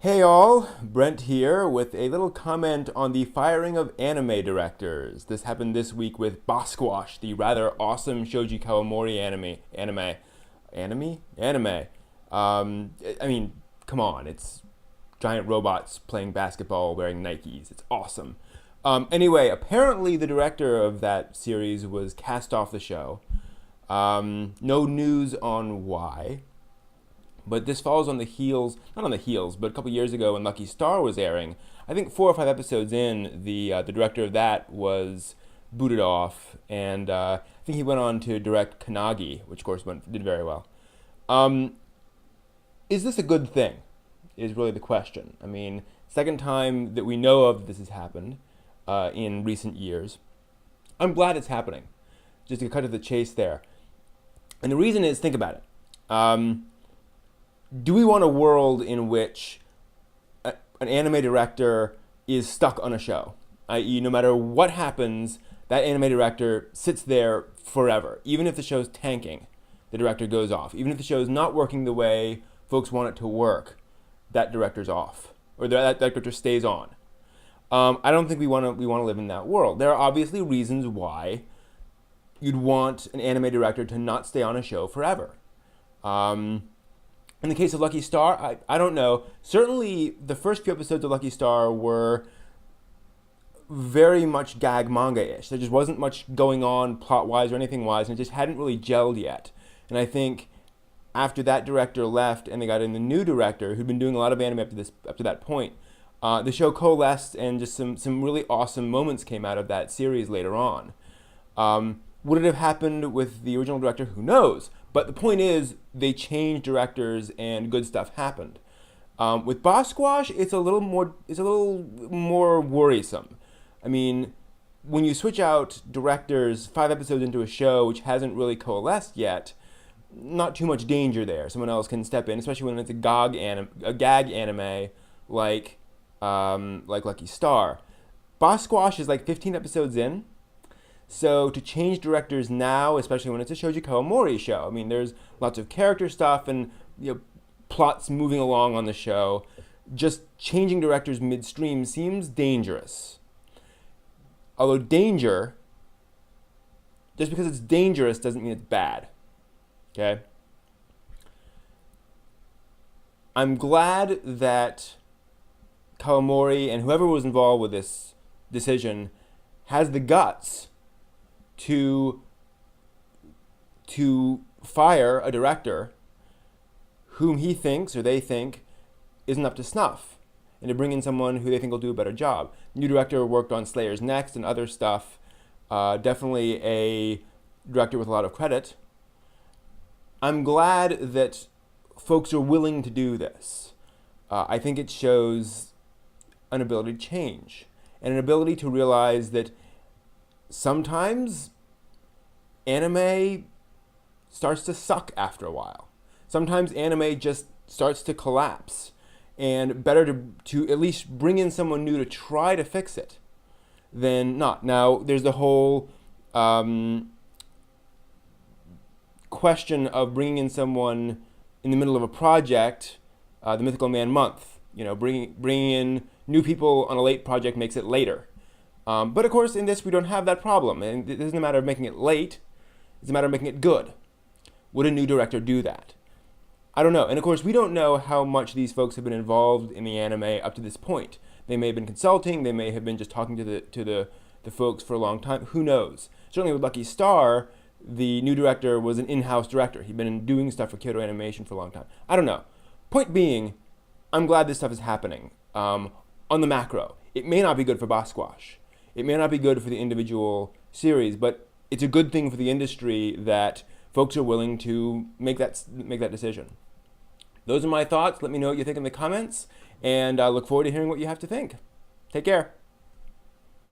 Hey all, Brent here with a little comment on the firing of anime directors. This happened this week with Basquash, the rather awesome Shoji Kawamori anime. I mean, come on, it's giant robots playing basketball wearing Nikes. It's awesome. Anyway, apparently the director of that series was cast off the show. No news on why. But this falls on the heels, not on the heels, but a couple years ago when Lucky Star was airing. I think 4 or 5 episodes in, the director of that was booted off, and I think he went on to direct Kanagi, which of course did very well. Um, is this a good thing? Is really the question. I mean, second time that we know of this has happened in recent years. I'm glad it's happening. Just to cut to the chase there, and the reason is, think about it. Do we want a world in which an anime director is stuck on a show? I.e., no matter what happens, that anime director sits there forever. Even if the show's tanking, the director goes off. Even if the show's not working the way folks want it to work, that director's off, or that director stays on. I don't think we want to live in that world. There are obviously reasons why you'd want an anime director to not stay on a show forever. In the case of Lucky Star, I don't know. Certainly, the first few episodes of Lucky Star were very much gag manga-ish. There just wasn't much going on plot-wise or anything-wise, and it just hadn't really gelled yet. And I think after that director left and they got in the new director, who'd been doing a lot of anime up to that point, the show coalesced, and just some really awesome moments came out of that series later on. Would it have happened with the original director? Who knows? But the point is, they changed directors and good stuff happened. With Basquash, it's a little more worrisome. I mean, when you switch out directors 5 episodes into a show which hasn't really coalesced yet, not too much danger there. Someone else can step in, especially when it's a gag anime like Lucky Star. Basquash is like 15 episodes in. So to change directors now, especially when it's a Shoji Kawamori show, I mean, there's lots of character stuff and plots moving along on the show. Just changing directors midstream seems dangerous. Although danger, just because it's dangerous doesn't mean it's bad. Okay? I'm glad that Kawamori and whoever was involved with this decision has the guts to fire a director whom he thinks or they think isn't up to snuff, and to bring in someone who they think will do a better job. New director worked on Slayer's Next and other stuff. Definitely a director with a lot of credit. I'm glad that folks are willing to do this. I think it shows an ability to change and an ability to realize that sometimes anime starts to suck after a while. Sometimes anime just starts to collapse, and better to at least bring in someone new to try to fix it than not. Now, there's the whole question of bringing in someone in the middle of a project, the Mythical Man month. Bringing in new people on a late project makes it later. But of course, in this, we don't have that problem. And it isn't a matter of making it late. It's a matter of making it good. Would a new director do that? I don't know. And of course, we don't know how much these folks have been involved in the anime up to this point. They may have been consulting. They may have been just talking to the folks for a long time. Who knows? Certainly with Lucky Star, the new director was an in-house director. He'd been doing stuff for Kyoto Animation for a long time. I don't know. Point being, I'm glad this stuff is happening. On the macro, it may not be good for Basquash. It may not be good for the individual series, but it's a good thing for the industry that folks are willing to make that decision. Those are my thoughts. Let me know what you think in the comments, and I look forward to hearing what you have to think. Take care.